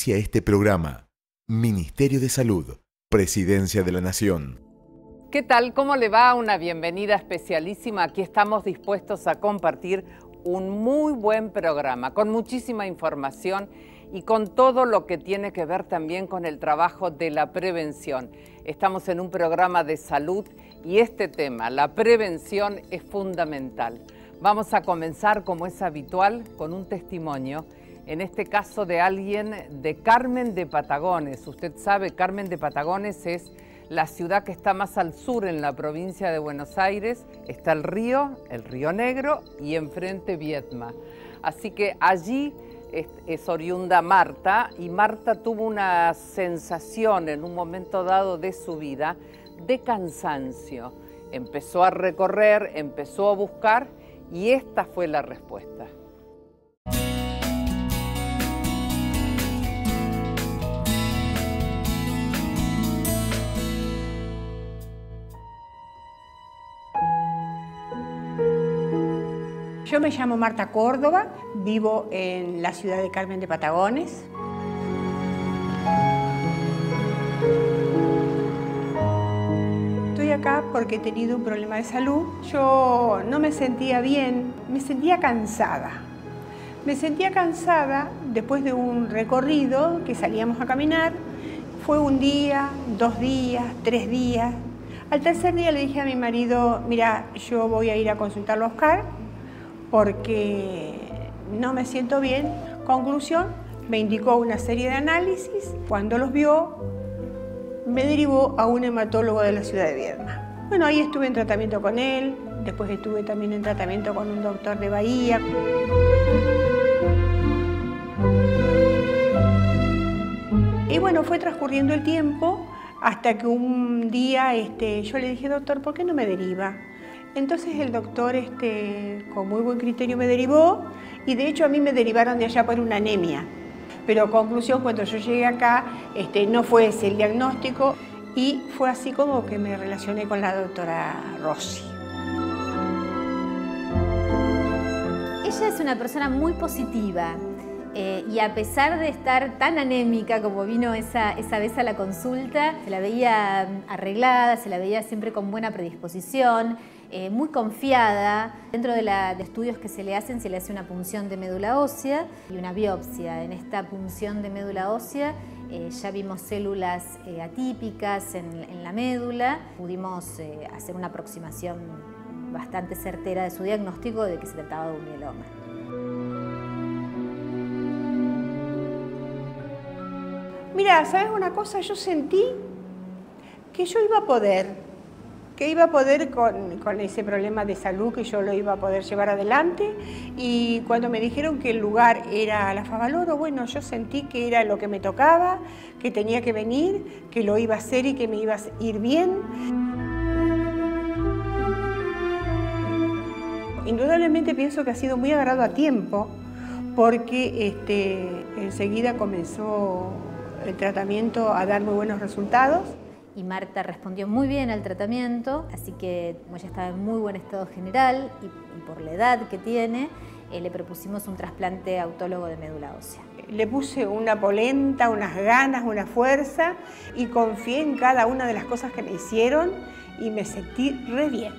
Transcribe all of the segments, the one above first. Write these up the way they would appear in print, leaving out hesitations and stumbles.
Auspicia este programa. Ministerio de Salud, Presidencia de la Nación. ¿Qué tal? ¿Cómo le va? Una bienvenida especialísima. Aquí estamos dispuestos a compartir un muy buen programa, con muchísima información y con todo lo que tiene que ver también con el trabajo de la prevención. Estamos en un programa de salud y este tema, la prevención, es fundamental. Vamos a comenzar, como es habitual, con un testimonio, en este caso de alguien de Carmen de Patagones. Usted sabe, Carmen de Patagones es la ciudad que está más al sur en la provincia de Buenos Aires. Está el río Negro, y enfrente Viedma. Así que allí es oriunda Marta, y Marta tuvo una sensación en un momento dado de su vida de cansancio. Empezó a recorrer, empezó a buscar, y esta fue la respuesta. Yo me llamo Marta Córdoba, vivo en la ciudad de Carmen de Patagones. Estoy acá porque he tenido un problema de salud. Yo no me sentía bien, me sentía cansada. Me sentía cansada después de un recorrido que salíamos a caminar. Fue un día, 2 días, 3 días. Al tercer día le dije a mi marido, mira, yo voy a ir a consultarlo a Oscar porque no me siento bien. Conclusión, me indicó una serie de análisis. Cuando los vio, me derivó a un hematólogo de la ciudad de Viedma. Bueno, ahí estuve en tratamiento con él, después estuve también en tratamiento con un doctor de Bahía. Y bueno, fue transcurriendo el tiempo hasta que un día yo le dije, doctor, ¿por qué no me deriva? Entonces el doctor con muy buen criterio me derivó, y de hecho a mí me derivaron de allá por una anemia. Pero conclusión, cuando yo llegué acá no fue ese el diagnóstico, y fue así como que me relacioné con la doctora Rossi. Ella es una persona muy positiva. Y a pesar de estar tan anémica como vino esa vez a la consulta, se la veía arreglada, se la veía siempre con buena predisposición, muy confiada. Dentro de estudios que se le hace una punción de médula ósea y una biopsia. En esta punción de médula ósea ya vimos células atípicas en la médula. Pudimos hacer una aproximación bastante certera de su diagnóstico de que se trataba de un mieloma. Mira, ¿sabes una cosa? Yo sentí que yo iba a poder, con ese problema de salud, que yo lo iba a poder llevar adelante. Y cuando me dijeron que el lugar era la Favaloro, bueno, yo sentí que era lo que me tocaba, que tenía que venir, que lo iba a hacer y que me iba a ir bien. Indudablemente pienso que ha sido muy agarrado a tiempo, porque enseguida comenzó el tratamiento a dar muy buenos resultados. Y Marta respondió muy bien al tratamiento, así que como ella estaba en muy buen estado general y por la edad que tiene, le propusimos un trasplante autólogo de médula ósea. Le puse una polenta, unas ganas, una fuerza, y confié en cada una de las cosas que me hicieron y me sentí re bien,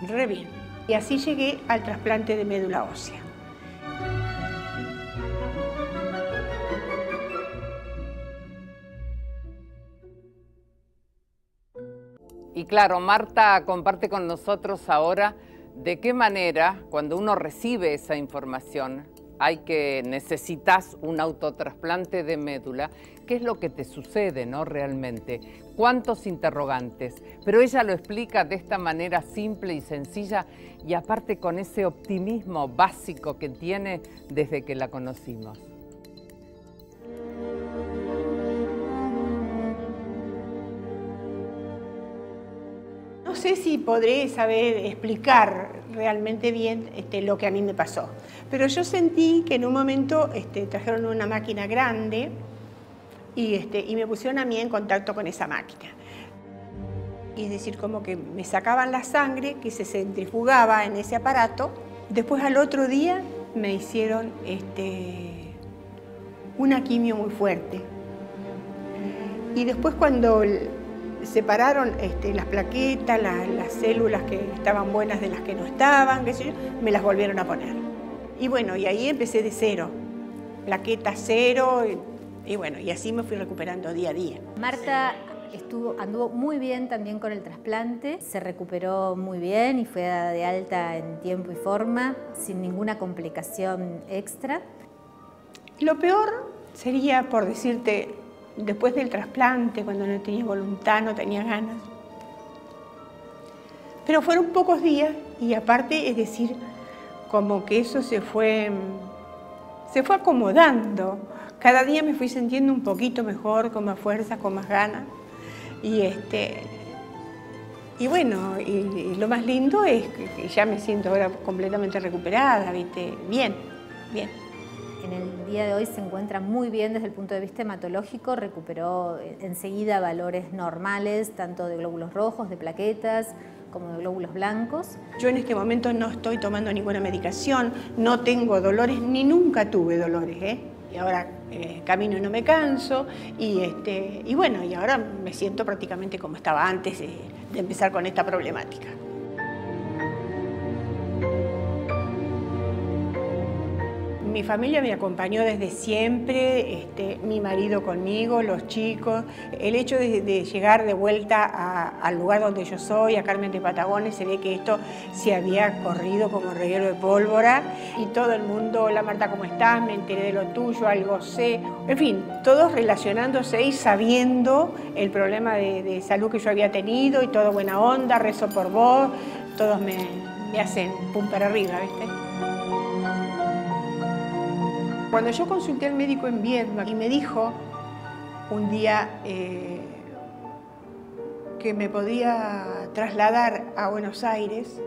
re bien. Y así llegué al trasplante de médula ósea. Y claro, Marta comparte con nosotros ahora de qué manera, cuando uno recibe esa información, necesitas un autotrasplante de médula, qué es lo que te sucede, ¿no? Realmente, cuántos interrogantes. Pero ella lo explica de esta manera simple y sencilla, y aparte con ese optimismo básico que tiene desde que la conocimos. No sé si podré saber explicar realmente bien lo que a mí me pasó, pero yo sentí que en un momento trajeron una máquina grande y me pusieron a mí en contacto con esa máquina. Y es decir, como que me sacaban la sangre que se centrifugaba en ese aparato. Después al otro día me hicieron una quimio muy fuerte. Y después cuando separaron las plaquetas, las células que estaban buenas de las que no estaban, qué sé yo, me las volvieron a poner. Y bueno, y ahí empecé de cero, plaqueta cero, y bueno, y así me fui recuperando día a día. Marta anduvo muy bien también con el trasplante, se recuperó muy bien y fue de alta en tiempo y forma, sin ninguna complicación extra. Lo peor sería, por decirte, después del trasplante, cuando no tenía voluntad, no tenía ganas. Pero fueron pocos días y aparte, es decir, como que eso se fue acomodando. Cada día me fui sintiendo un poquito mejor, con más fuerza, con más ganas. Y bueno, y lo más lindo es que ya me siento ahora completamente recuperada, ¿viste? Bien, bien. En el día de hoy se encuentra muy bien desde el punto de vista hematológico, recuperó enseguida valores normales, tanto de glóbulos rojos, de plaquetas, como de glóbulos blancos. Yo en este momento no estoy tomando ninguna medicación, no tengo dolores, ni nunca tuve dolores, ¿eh? Y ahora camino y no me canso, y bueno, y ahora me siento prácticamente como estaba antes de empezar con esta problemática. Mi familia me acompañó desde siempre, mi marido conmigo, los chicos. El hecho de llegar de vuelta al lugar donde yo soy, a Carmen de Patagones, se ve que esto se había corrido como reguero de pólvora y todo el mundo, hola Marta, ¿cómo estás? Me enteré de lo tuyo, algo sé. En fin, todos relacionándose y sabiendo el problema de salud que yo había tenido y todo buena onda, rezo por vos, todos me hacen pum para arriba, ¿viste? Cuando yo consulté al médico en Viedma y me dijo un día que me podía trasladar a Buenos Aires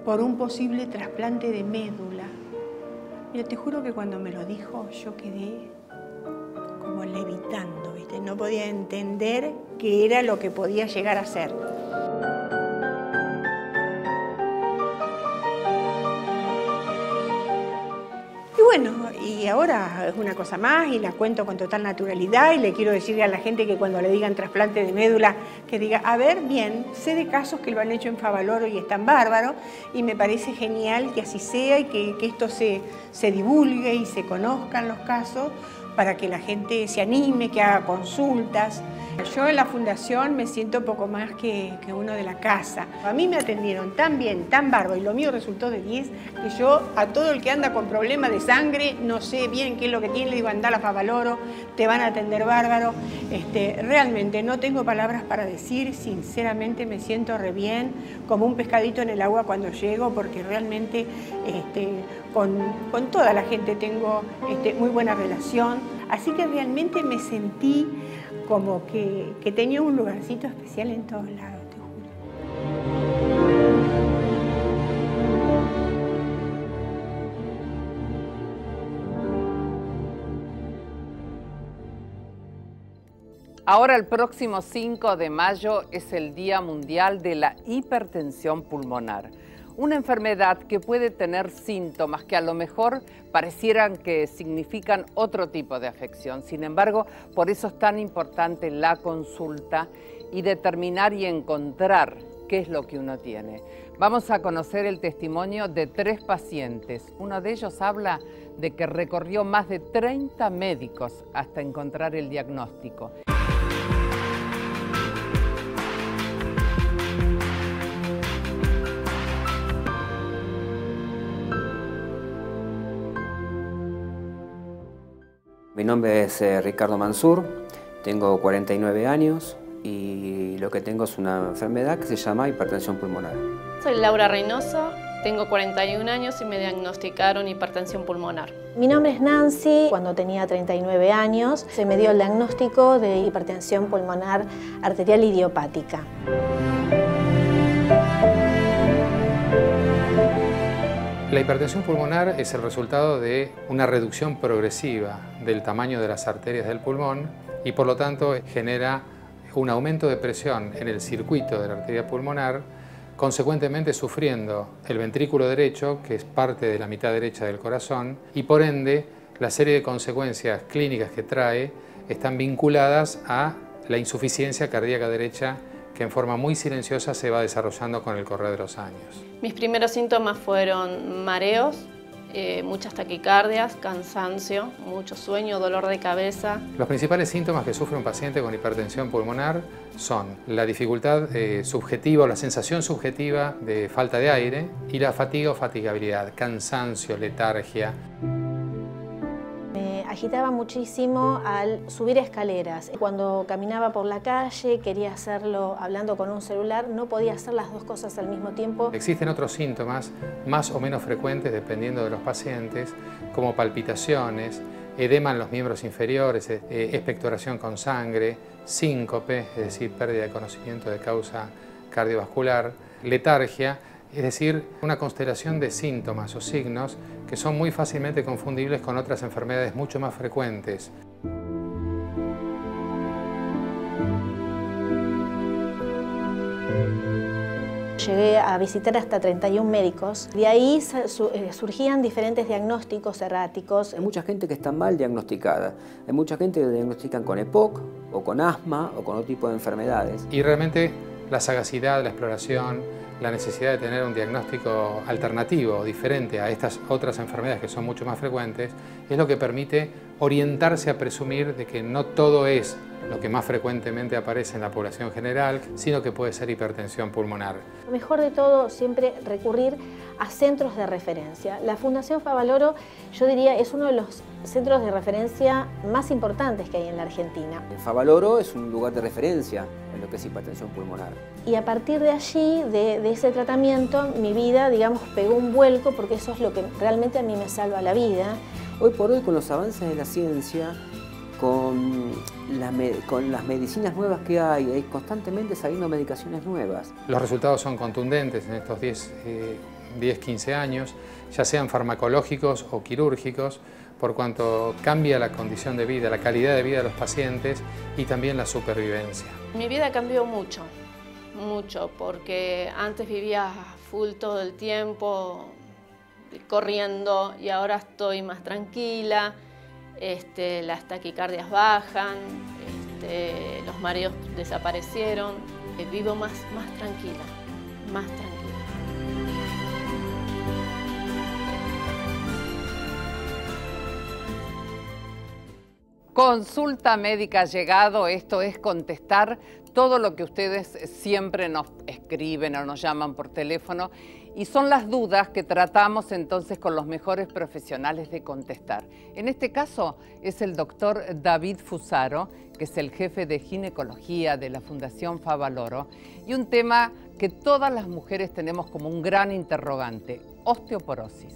por un posible trasplante de médula, mira, te juro que cuando me lo dijo yo quedé como levitando, ¿viste? No podía entender qué era lo que podía llegar a ser. Bueno, y ahora es una cosa más y la cuento con total naturalidad y le quiero decirle a la gente que cuando le digan trasplante de médula, que diga, a ver, bien, sé de casos que lo han hecho en Favaloro y están bárbaros y me parece genial que así sea y que esto se divulgue y se conozcan los casos para que la gente se anime, que haga consultas. Yo en la fundación me siento poco más que uno de la casa. A mí me atendieron tan bien, tan bárbaro, y lo mío resultó de 10, que yo a todo el que anda con problemas de sangre, no sé bien qué es lo que tiene, le digo, andá a Favaloro, te van a atender bárbaro. Realmente no tengo palabras para decir, sinceramente me siento re bien, como un pescadito en el agua cuando llego, porque realmente con toda la gente tengo muy buena relación. Así que realmente me sentí como que tenía un lugarcito especial en todos lados, te juro. Ahora el próximo 5 de mayo es el Día Mundial de la Hipertensión Pulmonar. Una enfermedad que puede tener síntomas que a lo mejor parecieran que significan otro tipo de afección. Sin embargo, por eso es tan importante la consulta y determinar y encontrar qué es lo que uno tiene. Vamos a conocer el testimonio de 3 pacientes. Uno de ellos habla de que recorrió más de 30 médicos hasta encontrar el diagnóstico. Mi nombre es Ricardo Mansur, tengo 49 años y lo que tengo es una enfermedad que se llama hipertensión pulmonar. Soy Laura Reynoso, tengo 41 años y me diagnosticaron hipertensión pulmonar. Mi nombre es Nancy, cuando tenía 39 años se me dio el diagnóstico de hipertensión pulmonar arterial idiopática. La hipertensión pulmonar es el resultado de una reducción progresiva del tamaño de las arterias del pulmón y por lo tanto genera un aumento de presión en el circuito de la arteria pulmonar, consecuentemente sufriendo el ventrículo derecho, que es parte de la mitad derecha del corazón, y por ende la serie de consecuencias clínicas que trae están vinculadas a la insuficiencia cardíaca derecha que en forma muy silenciosa se va desarrollando con el correr de los años. Mis primeros síntomas fueron mareos, muchas taquicardias, cansancio, mucho sueño, dolor de cabeza. Los principales síntomas que sufre un paciente con hipertensión pulmonar son la dificultad subjetiva o la sensación subjetiva de falta de aire y la fatiga o fatigabilidad, cansancio, letargia. Me agitaba muchísimo al subir escaleras. Cuando caminaba por la calle, quería hacerlo hablando con un celular, no podía hacer las dos cosas al mismo tiempo. Existen otros síntomas más o menos frecuentes dependiendo de los pacientes, como palpitaciones, edema en los miembros inferiores, expectoración con sangre, síncope, es decir, pérdida de conocimiento de causa cardiovascular, letargia, es decir, una constelación de síntomas o signos que son muy fácilmente confundibles con otras enfermedades mucho más frecuentes. Llegué a visitar hasta 31 médicos. De ahí surgían diferentes diagnósticos erráticos. Hay mucha gente que está mal diagnosticada. Hay mucha gente que diagnostican con EPOC, o con asma, o con otro tipo de enfermedades. Y realmente la sagacidad, la exploración, la necesidad de tener un diagnóstico alternativo, diferente a estas otras enfermedades que son mucho más frecuentes, es lo que permite orientarse a presumir de que no todo es lo que más frecuentemente aparece en la población general, sino que puede ser hipertensión pulmonar. Lo mejor de todo, siempre recurrir a centros de referencia. La Fundación Favaloro, yo diría, es uno de los centros de referencia más importantes que hay en la Argentina. Favaloro es un lugar de referencia en lo que es hipertensión pulmonar. Y a partir de allí, de ese tratamiento, mi vida, digamos, pegó un vuelco, porque eso es lo que realmente a mí me salva la vida. Hoy por hoy, con los avances de la ciencia, con las medicinas nuevas que hay constantemente saliendo medicaciones nuevas. Los resultados son contundentes en estos 10, 15 años, ya sean farmacológicos o quirúrgicos, por cuanto cambia la condición de vida, la calidad de vida de los pacientes y también la supervivencia. Mi vida cambió mucho, porque antes vivía full todo el tiempo, corriendo, y ahora estoy más tranquila. Las taquicardias bajan, los mareos desaparecieron, vivo más tranquila, más tranquila. Consulta médica ha llegado, esto es contestar todo lo que ustedes siempre nos escriben o nos llaman por teléfono, y son las dudas que tratamos entonces con los mejores profesionales de contestar. En este caso es el doctor David Fusaro, que es el jefe de ginecología de la Fundación Favaloro, y un tema que todas las mujeres tenemos como un gran interrogante: osteoporosis.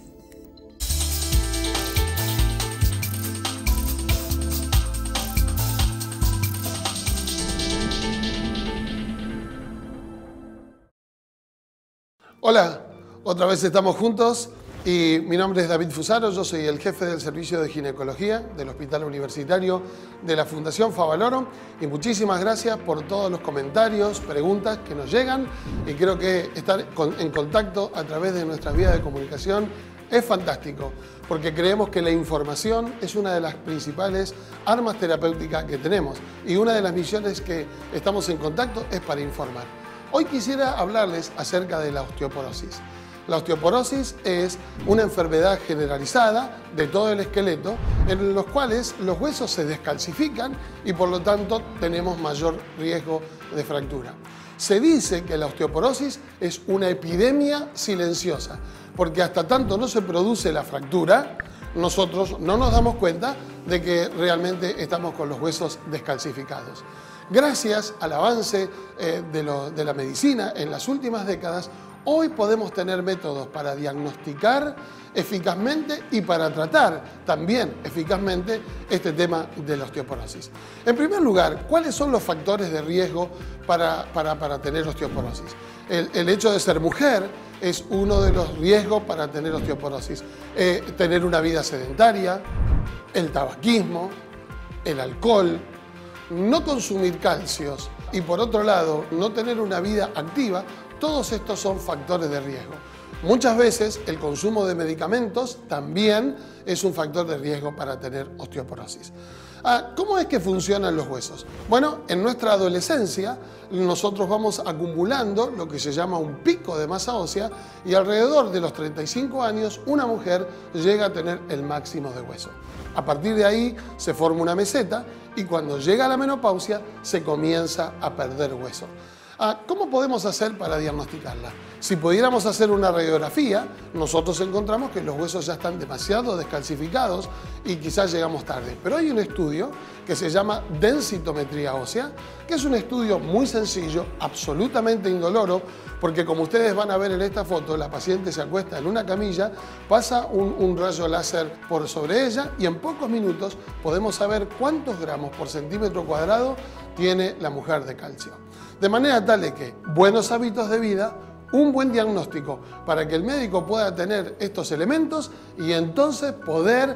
Hola, otra vez estamos juntos y mi nombre es David Fusaro, yo soy el jefe del servicio de ginecología del Hospital Universitario de la Fundación Favaloro, y muchísimas gracias por todos los comentarios, preguntas que nos llegan, y creo que estar en contacto a través de nuestras vías de comunicación es fantástico, porque creemos que la información es una de las principales armas terapéuticas que tenemos, y una de las misiones que estamos en contacto es para informar. Hoy quisiera hablarles acerca de la osteoporosis. La osteoporosis es una enfermedad generalizada de todo el esqueleto, en los cuales los huesos se descalcifican y por lo tanto tenemos mayor riesgo de fractura. Se dice que la osteoporosis es una epidemia silenciosa, porque hasta tanto no se produce la fractura, nosotros no nos damos cuenta de que realmente estamos con los huesos descalcificados. Gracias al avance de la medicina en las últimas décadas, hoy podemos tener métodos para diagnosticar eficazmente y para tratar también eficazmente este tema de la osteoporosis. En primer lugar, ¿cuáles son los factores de riesgo para tener osteoporosis? El hecho de ser mujer es uno de los riesgos para tener osteoporosis. Tener una vida sedentaria, el tabaquismo, el alcohol, no consumir calcios y por otro lado no tener una vida activa, todos estos son factores de riesgo. Muchas veces el consumo de medicamentos también es un factor de riesgo para tener osteoporosis. ¿Cómo es que funcionan los huesos? Bueno, en nuestra adolescencia nosotros vamos acumulando lo que se llama un pico de masa ósea y alrededor de los 35 años una mujer llega a tener el máximo de hueso. A partir de ahí se forma una meseta y cuando llega la menopausia se comienza a perder hueso. ¿Cómo podemos hacer para diagnosticarla? Si pudiéramos hacer una radiografía, nosotros encontramos que los huesos ya están demasiado descalcificados y quizás llegamos tarde. Pero hay un estudio que se llama densitometría ósea, que es un estudio muy sencillo, absolutamente indoloro, porque como ustedes van a ver en esta foto, la paciente se acuesta en una camilla, pasa un rayo láser por sobre ella y en pocos minutos podemos saber cuántos gramos por centímetro cuadrado tiene la mujer de calcio. De manera tal de que buenos hábitos de vida, un buen diagnóstico para que el médico pueda tener estos elementos y entonces poder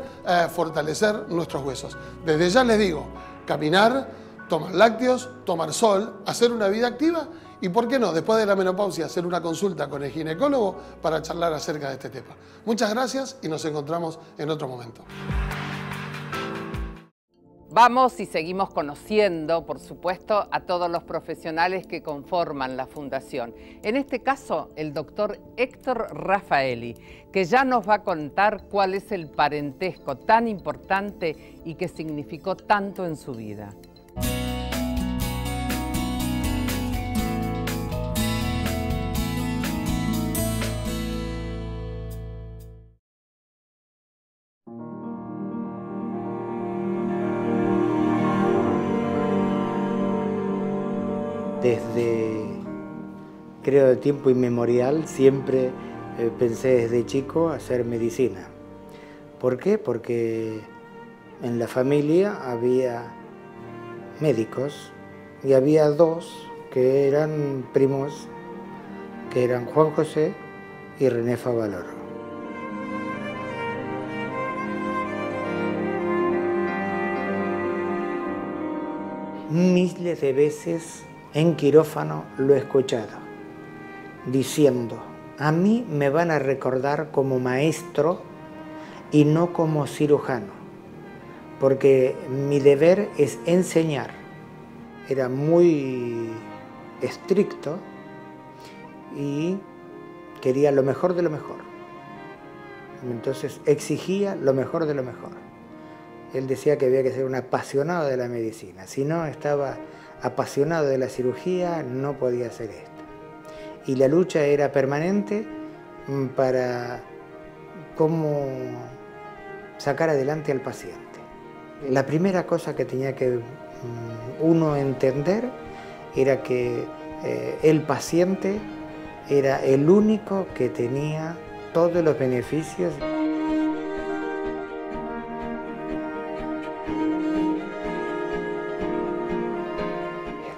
fortalecer nuestros huesos. Desde ya les digo, caminar, tomar lácteos, tomar sol, hacer una vida activa y, ¿por qué no?, después de la menopausia, hacer una consulta con el ginecólogo para charlar acerca de este tema. Muchas gracias y nos encontramos en otro momento. Vamos y seguimos conociendo, por supuesto, a todos los profesionales que conforman la Fundación. En este caso, el doctor Héctor Raffaeli, que ya nos va a contar cuál es el parentesco tan importante y que significó tanto en su vida. Desde, creo, de tiempo inmemorial, siempre pensé desde chico hacer medicina. ¿Por qué? Porque en la familia había médicos y había dos que eran primos, que eran Juan José y René Favaloro. Miles de veces en quirófano lo he escuchado, diciendo, a mí me van a recordar como maestro y no como cirujano, porque mi deber es enseñar. Era muy estricto y quería lo mejor de lo mejor. Entonces exigía lo mejor de lo mejor. Él decía que había que ser un apasionado de la medicina, si no estaba apasionado de la cirugía, no podía hacer esto. Y la lucha era permanente para cómo sacar adelante al paciente. La primera cosa que tenía que uno entender era que el paciente era el único que tenía todos los beneficios.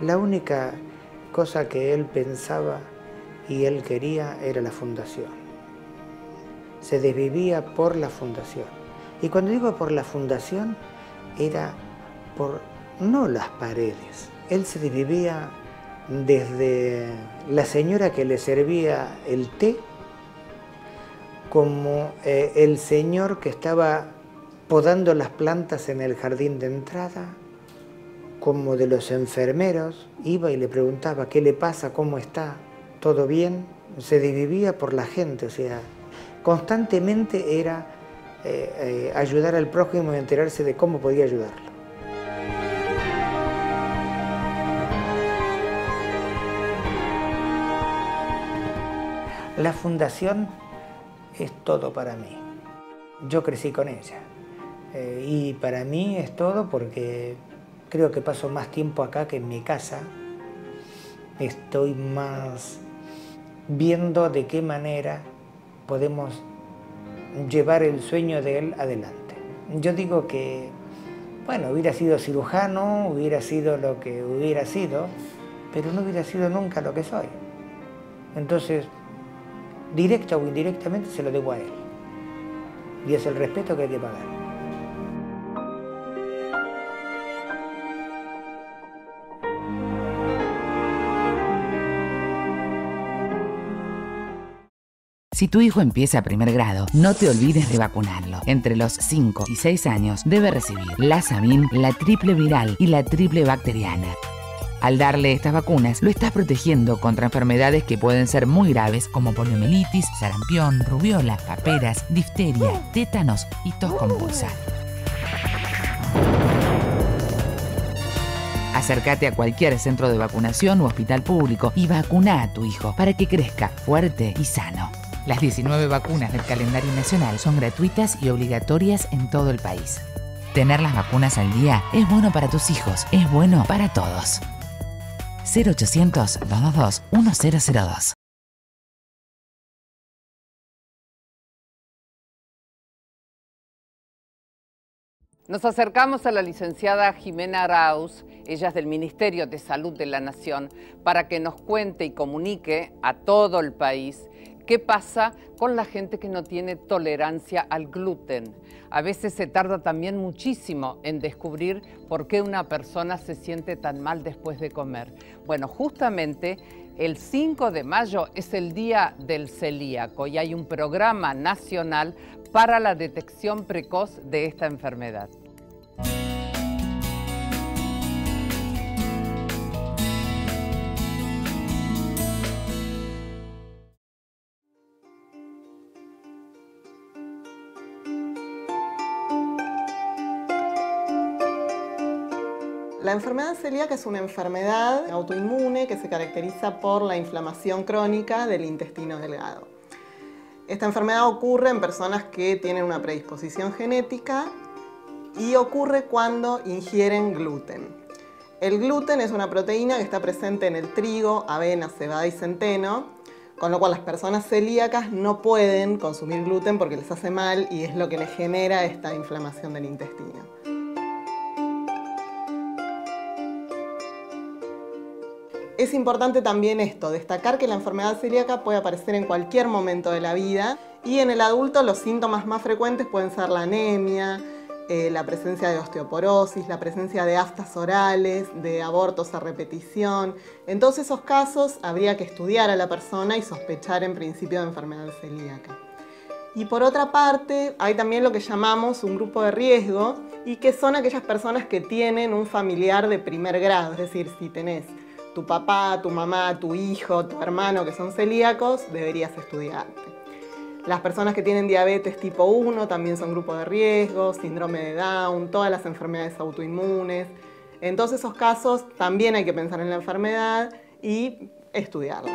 La única cosa que él pensaba y él quería era la fundación. Se desvivía por la fundación. Y cuando digo por la fundación, era por no las paredes. Él se desvivía desde la señora que le servía el té, como el señor que estaba podando las plantas en el jardín de entrada, como de los enfermeros, iba y le preguntaba qué le pasa, cómo está, todo bien. Se desvivía por la gente, o sea, constantemente era ayudar al prójimo y enterarse de cómo podía ayudarlo. La fundación es todo para mí. Yo crecí con ella y para mí es todo porque creo que paso más tiempo acá que en mi casa. Estoy más viendo de qué manera podemos llevar el sueño de él adelante. Yo digo que, bueno, hubiera sido cirujano, hubiera sido lo que hubiera sido, pero no hubiera sido nunca lo que soy. Entonces, directa o indirectamente se lo debo a él. Y es el respeto que hay que pagar. Si tu hijo empieza primer grado, no te olvides de vacunarlo. Entre los 5 y 6 años debe recibir la Sabin, la triple viral y la triple bacteriana. Al darle estas vacunas, lo estás protegiendo contra enfermedades que pueden ser muy graves como poliomielitis, sarampión, rubiola, paperas, difteria, tétanos y tos convulsa. Acércate a cualquier centro de vacunación u hospital público y vacuna a tu hijo para que crezca fuerte y sano. Las 19 vacunas del calendario nacional son gratuitas y obligatorias en todo el país. Tener las vacunas al día es bueno para tus hijos, es bueno para todos. 0800-222-1002. Nos acercamos a la licenciada Jimena Arauz, ella es del Ministerio de Salud de la Nación, para que nos cuente y comunique a todo el país qué pasa con la gente que no tiene tolerancia al gluten. A veces se tarda también muchísimo en descubrir por qué una persona se siente tan mal después de comer. Bueno, justamente el 5 de mayo es el Día del Celíaco y hay un programa nacional para la detección precoz de esta enfermedad. La enfermedad celíaca es una enfermedad autoinmune que se caracteriza por la inflamación crónica del intestino delgado. Esta enfermedad ocurre en personas que tienen una predisposición genética y ocurre cuando ingieren gluten. El gluten es una proteína que está presente en el trigo, avena, cebada y centeno, con lo cual las personas celíacas no pueden consumir gluten porque les hace mal y es lo que les genera esta inflamación del intestino. Es importante también esto, destacar que la enfermedad celíaca puede aparecer en cualquier momento de la vida y en el adulto los síntomas más frecuentes pueden ser la anemia, la presencia de osteoporosis, la presencia de aftas orales, de abortos a repetición. En todos esos casos habría que estudiar a la persona y sospechar en principio de enfermedad celíaca. Y por otra parte, hay también lo que llamamos un grupo de riesgo y que son aquellas personas que tienen un familiar de primer grado, es decir, si tenés tu papá, tu mamá, tu hijo, tu hermano que son celíacos, deberías estudiarte. Las personas que tienen diabetes tipo 1 también son grupo de riesgo, síndrome de Down, todas las enfermedades autoinmunes. En todos esos casos también hay que pensar en la enfermedad y estudiarla.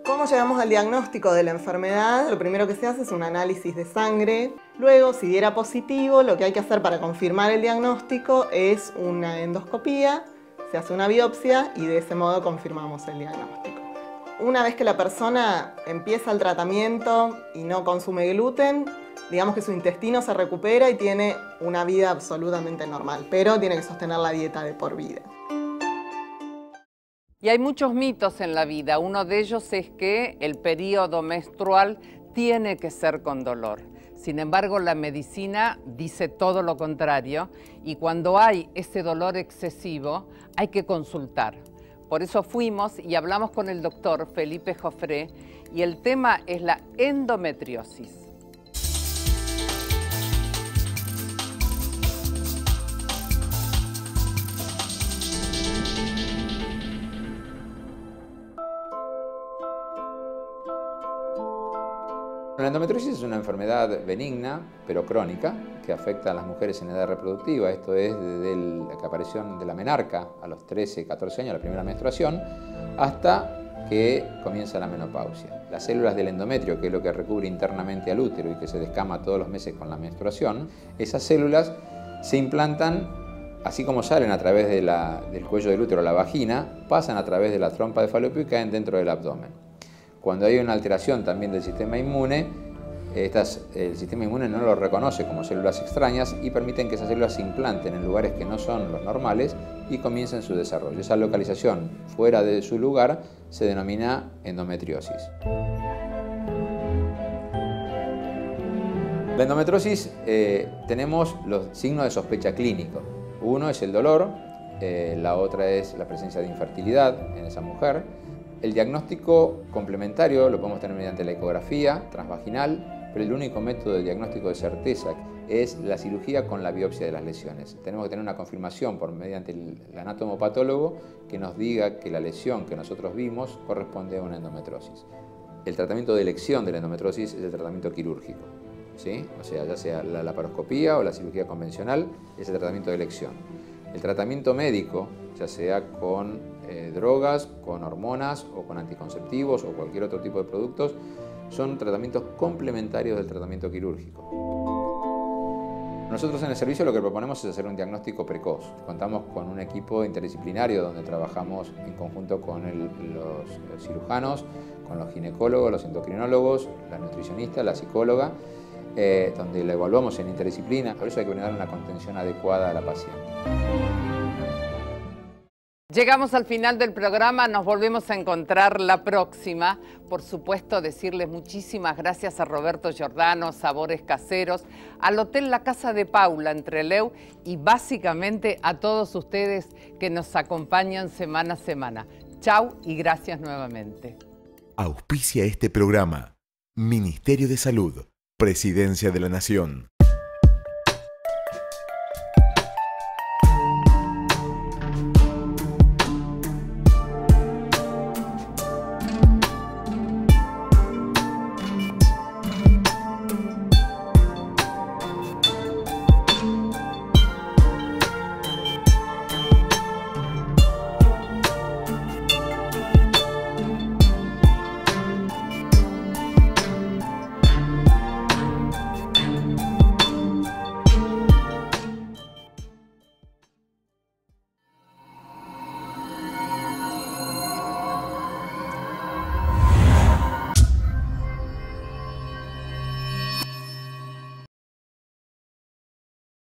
¿Cómo llegamos al diagnóstico de la enfermedad? Lo primero que se hace es un análisis de sangre. Luego, si diera positivo, lo que hay que hacer para confirmar el diagnóstico es una endoscopía, se hace una biopsia y de ese modo confirmamos el diagnóstico. Una vez que la persona empieza el tratamiento y no consume gluten, digamos que su intestino se recupera y tiene una vida absolutamente normal, pero tiene que sostener la dieta de por vida. Y hay muchos mitos en la vida. Uno de ellos es que el periodo menstrual tiene que ser con dolor. Sin embargo, la medicina dice todo lo contrario y cuando hay ese dolor excesivo hay que consultar. Por eso fuimos y hablamos con el doctor Felipe Joffre y el tema es la endometriosis. La endometriosis es una enfermedad benigna, pero crónica, que afecta a las mujeres en edad reproductiva. Esto es desde la aparición de la menarca a los 13, 14 años, la primera menstruación, hasta que comienza la menopausia. Las células del endometrio, que es lo que recubre internamente al útero y que se descama todos los meses con la menstruación, esas células se implantan, así como salen a través del cuello del útero a la vagina, pasan a través de la trompa de Falopio y caen dentro del abdomen. Cuando hay una alteración también del sistema inmune, el sistema inmune no lo reconoce como células extrañas y permiten que esas células se implanten en lugares que no son los normales y comiencen su desarrollo. Esa localización fuera de su lugar se denomina endometriosis. La endometriosis tenemos los signos de sospecha clínicos. Uno es el dolor, la otra es la presencia de infertilidad en esa mujer. El diagnóstico complementario lo podemos tener mediante la ecografía transvaginal, pero el único método de diagnóstico de certeza es la cirugía con la biopsia de las lesiones. Tenemos que tener una confirmación mediante el anatomopatólogo que nos diga que la lesión que nosotros vimos corresponde a una endometriosis. El tratamiento de elección de la endometriosis es el tratamiento quirúrgico, ¿sí? O sea, ya sea la laparoscopía o la cirugía convencional, es el tratamiento de elección. El tratamiento médico, ya sea con drogas, con hormonas o con anticonceptivos o cualquier otro tipo de productos, son tratamientos complementarios del tratamiento quirúrgico. Nosotros en el servicio lo que proponemos es hacer un diagnóstico precoz. Contamos con un equipo interdisciplinario donde trabajamos en conjunto con los cirujanos, con los ginecólogos, los endocrinólogos, la nutricionista, la psicóloga, donde la evaluamos en interdisciplina. Por eso hay que brindar una contención adecuada a la paciente. Llegamos al final del programa, nos volvemos a encontrar la próxima. Por supuesto, decirles muchísimas gracias a Roberto Giordano, Sabores Caseros, al Hotel La Casa de Paula en Trelew y básicamente a todos ustedes que nos acompañan semana a semana. Chau y gracias nuevamente. Auspicia este programa Ministerio de Salud, Presidencia de la Nación.